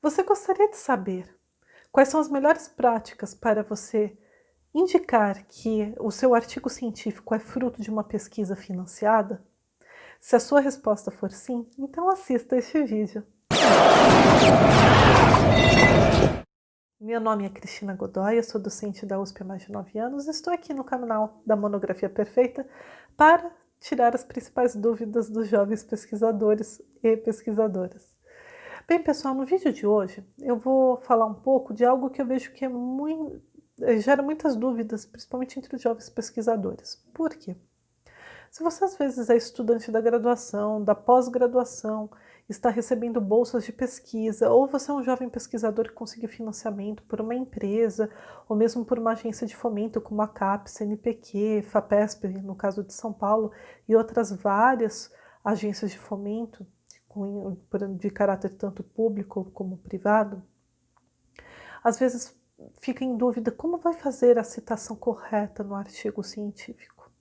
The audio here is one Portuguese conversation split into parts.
Você gostaria de saber quais são as melhores práticas para você indicar que o seu artigo científico é fruto de uma pesquisa financiada? Se a sua resposta for sim, então assista este vídeo. Meu nome é Cristina Godoy, eu sou docente da USP há mais de 9 anos e estou aqui no canal da Monografia Perfeita para tirar as principais dúvidas dos jovens pesquisadores e pesquisadoras. Bem, pessoal, no vídeo de hoje eu vou falar um pouco de algo que eu vejo que gera muitas dúvidas, principalmente entre os jovens pesquisadores. Por quê? Se você às vezes é estudante da graduação, da pós-graduação, está recebendo bolsas de pesquisa, ou você é um jovem pesquisador que conseguiu financiamento por uma empresa, ou mesmo por uma agência de fomento como a CAPES, CNPq, FAPESP, no caso de São Paulo, e outras várias agências de fomento, de caráter tanto público como privado, às vezes fica em dúvida como vai fazer a citação correta no artigo científico.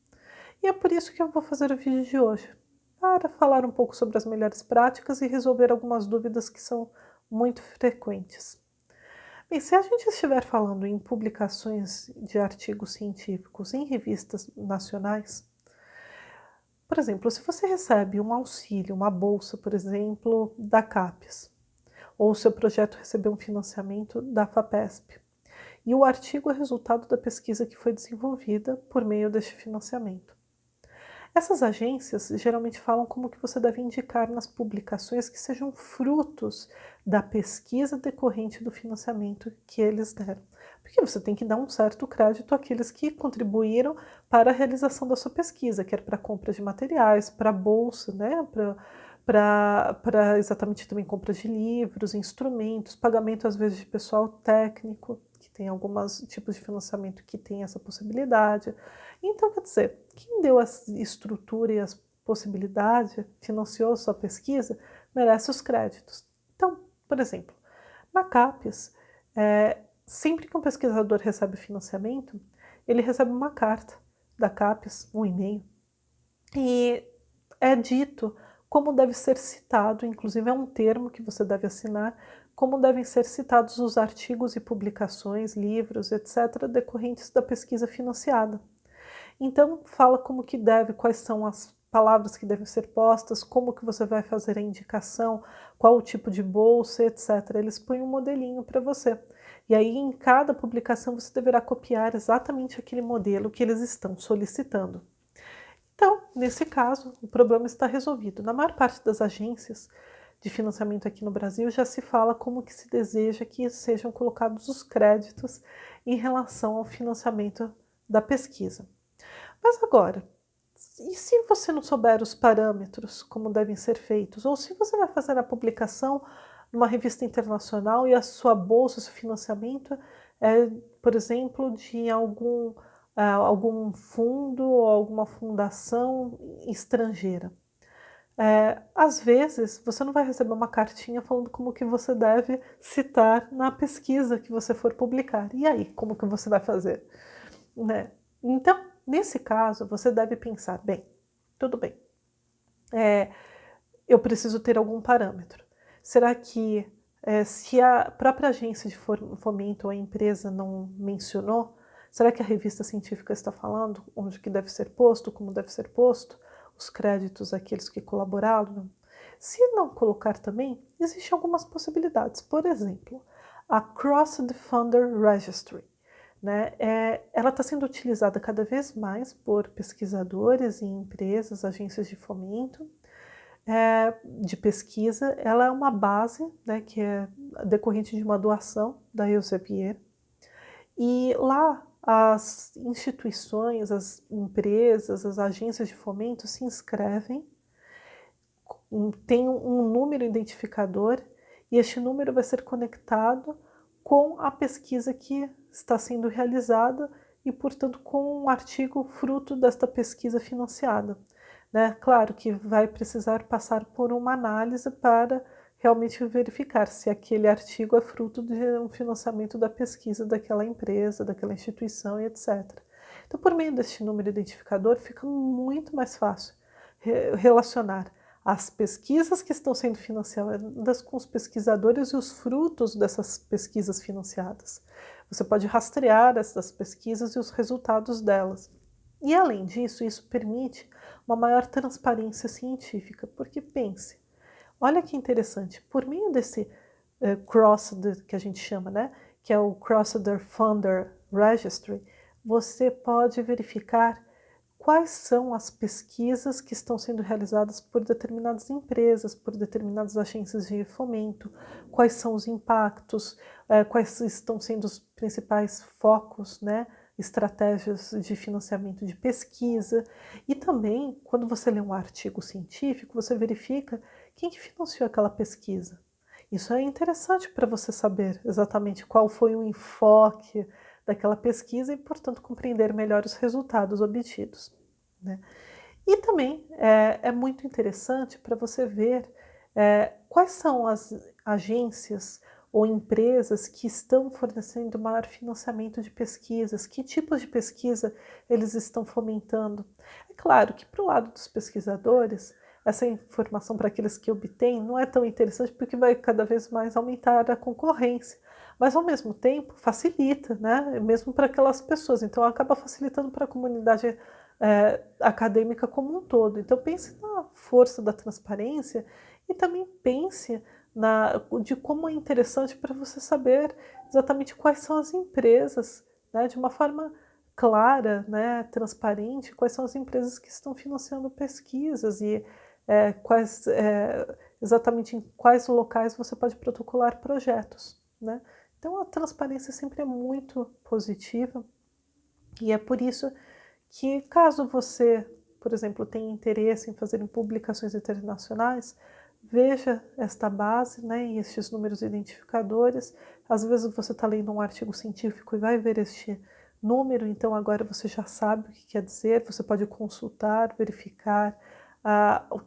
E é por isso que eu vou fazer o vídeo de hoje, para falar um pouco sobre as melhores práticas e resolver algumas dúvidas que são muito frequentes. Bem, se a gente estiver falando em publicações de artigos científicos em revistas nacionais, por exemplo, se você recebe um auxílio, uma bolsa, por exemplo, da CAPES, ou o seu projeto recebeu um financiamento da FAPESP, e o artigo é resultado da pesquisa que foi desenvolvida por meio deste financiamento. Essas agências geralmente falam como que você deve indicar nas publicações que sejam frutos da pesquisa decorrente do financiamento que eles deram. Porque você tem que dar um certo crédito àqueles que contribuíram para a realização da sua pesquisa, quer para compra de materiais, para bolsa, né? Para exatamente também compra de livros, instrumentos, pagamento às vezes de pessoal técnico, que tem alguns tipos de financiamento que tem essa possibilidade. Então, quer dizer, quem deu a estrutura e as possibilidades, financiou a sua pesquisa, merece os créditos. Então, por exemplo, na CAPES, sempre que um pesquisador recebe financiamento, ele recebe uma carta da CAPES, um e-mail, e é dito como deve ser citado, inclusive é um termo que você deve assinar, como devem ser citados os artigos e publicações, livros, etc., decorrentes da pesquisa financiada. Então, fala como que deve, quais são as palavras que devem ser postas, como que você vai fazer a indicação, qual o tipo de bolsa, etc. Eles põem um modelinho para você. E aí, em cada publicação, você deverá copiar exatamente aquele modelo que eles estão solicitando. Então, nesse caso, o problema está resolvido. Na maior parte das agências de financiamento aqui no Brasil, já se fala como que se deseja que sejam colocados os créditos em relação ao financiamento da pesquisa. Mas agora, e se você não souber os parâmetros, como devem ser feitos? Ou se você vai fazer a publicação numa revista internacional e a sua bolsa, o seu financiamento é, por exemplo, de algum fundo ou alguma fundação estrangeira. Às vezes, você não vai receber uma cartinha falando como que você deve citar na pesquisa que você for publicar. E aí, como que você vai fazer? Né? Então, nesse caso, você deve pensar, bem, tudo bem, eu preciso ter algum parâmetro. Será que se a própria agência de fomento ou a empresa não mencionou, será que a revista científica está falando onde que deve ser posto, como deve ser posto, os créditos àqueles que colaboraram? Se não colocar também, existem algumas possibilidades. Por exemplo, a Crossed Funder Registry. Né? Ela está sendo utilizada cada vez mais por pesquisadores e empresas, agências de fomento, de pesquisa. Ela é uma base, né, que é decorrente de uma doação da Elsevier. E lá as instituições, as empresas, as agências de fomento se inscrevem, tem um número identificador e este número vai ser conectado com a pesquisa que está sendo realizada e, portanto, com um artigo fruto desta pesquisa financiada. Né? Claro que vai precisar passar por uma análise para realmente verificar se aquele artigo é fruto de um financiamento da pesquisa daquela empresa, daquela instituição e etc. Então, por meio deste número identificador, fica muito mais fácil relacionar as pesquisas que estão sendo financiadas com os pesquisadores e os frutos dessas pesquisas financiadas. Você pode rastrear essas pesquisas e os resultados delas. E além disso, isso permite uma maior transparência científica, porque pense, olha que interessante, por meio desse Crosder, que a gente chama, né, que é o Crosder Funder Registry, você pode verificar quais são as pesquisas que estão sendo realizadas por determinadas empresas, por determinadas agências de fomento, quais são os impactos, quais estão sendo os principais focos, né, estratégias de financiamento de pesquisa. E também, quando você lê um artigo científico, você verifica quem que financiou aquela pesquisa. Isso é interessante para você saber exatamente qual foi o enfoque daquela pesquisa e, portanto, compreender melhor os resultados obtidos, né? E também é muito interessante para você ver quais são as agências ou empresas que estão fornecendo maior financiamento de pesquisas, que tipos de pesquisa eles estão fomentando. É claro que para o lado dos pesquisadores, essa informação para aqueles que obtêm não é tão interessante porque vai cada vez mais aumentar a concorrência, mas ao mesmo tempo facilita, né? Mesmo para aquelas pessoas, então acaba facilitando para a comunidade acadêmica como um todo. Então pense na força da transparência e também pense de como é interessante para você saber exatamente quais são as empresas, né? De uma forma clara, né? Transparente, quais são as empresas que estão financiando pesquisas e exatamente em quais locais você pode protocolar projetos, né? Então a transparência sempre é muito positiva e é por isso que caso você, por exemplo, tenha interesse em fazer publicações internacionais, veja esta base, né, e estes números identificadores. Às vezes você está lendo um artigo científico e vai ver este número, então agora você já sabe o que quer dizer, você pode consultar, verificar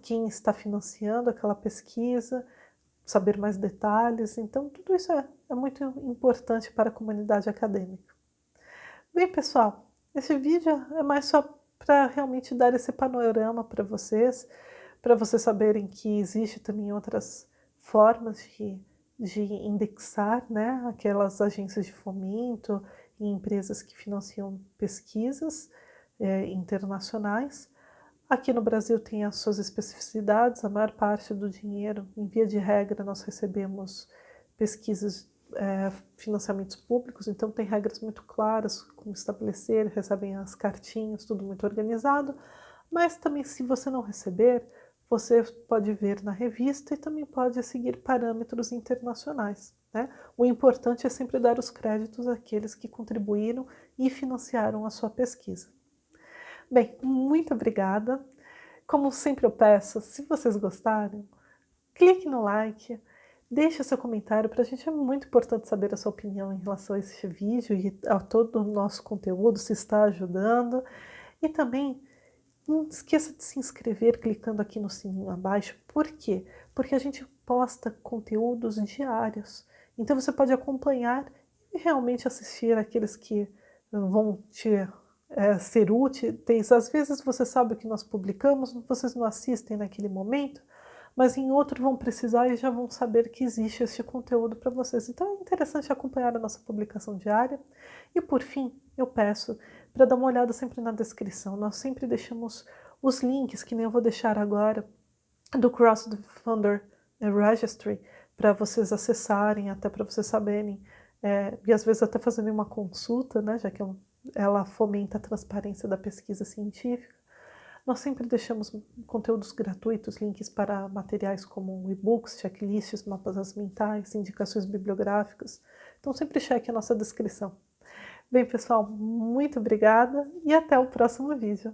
quem está financiando aquela pesquisa, saber mais detalhes. Então tudo isso é muito importante para a comunidade acadêmica. Bem, pessoal, esse vídeo é mais só para realmente dar esse panorama para vocês saberem que existe também outras formas de indexar, né, aquelas agências de fomento e empresas que financiam pesquisas internacionais. Aqui no Brasil tem as suas especificidades, a maior parte do dinheiro, em via de regra, nós recebemos pesquisas, financiamentos públicos, então tem regras muito claras como estabelecer, recebem as cartinhas, tudo muito organizado, mas também se você não receber, você pode ver na revista e também pode seguir parâmetros internacionais, né? O importante é sempre dar os créditos àqueles que contribuíram e financiaram a sua pesquisa. Bem, muito obrigada. Como sempre eu peço, se vocês gostaram, clique no like, deixe o seu comentário, para a gente é muito importante saber a sua opinião em relação a este vídeo e a todo o nosso conteúdo, se está ajudando. E também não esqueça de se inscrever clicando aqui no sininho abaixo. Por quê? Porque a gente posta conteúdos diários. Então você pode acompanhar e realmente assistir aqueles que vão te ser úteis. Às vezes você sabe o que nós publicamos, vocês não assistem naquele momento, mas em outro vão precisar e já vão saber que existe este conteúdo para vocês. Então é interessante acompanhar a nossa publicação diária. E por fim, eu peço para dar uma olhada sempre na descrição. Nós sempre deixamos os links, que nem eu vou deixar agora, do Crowdfunder Registry, para vocês acessarem, até para vocês saberem, e às vezes até fazerem uma consulta, né, já que ela fomenta a transparência da pesquisa científica. Nós sempre deixamos conteúdos gratuitos, links para materiais como e-books, checklists, mapas mentais, indicações bibliográficas. Então sempre cheque a nossa descrição. Bem, pessoal, muito obrigada e até o próximo vídeo.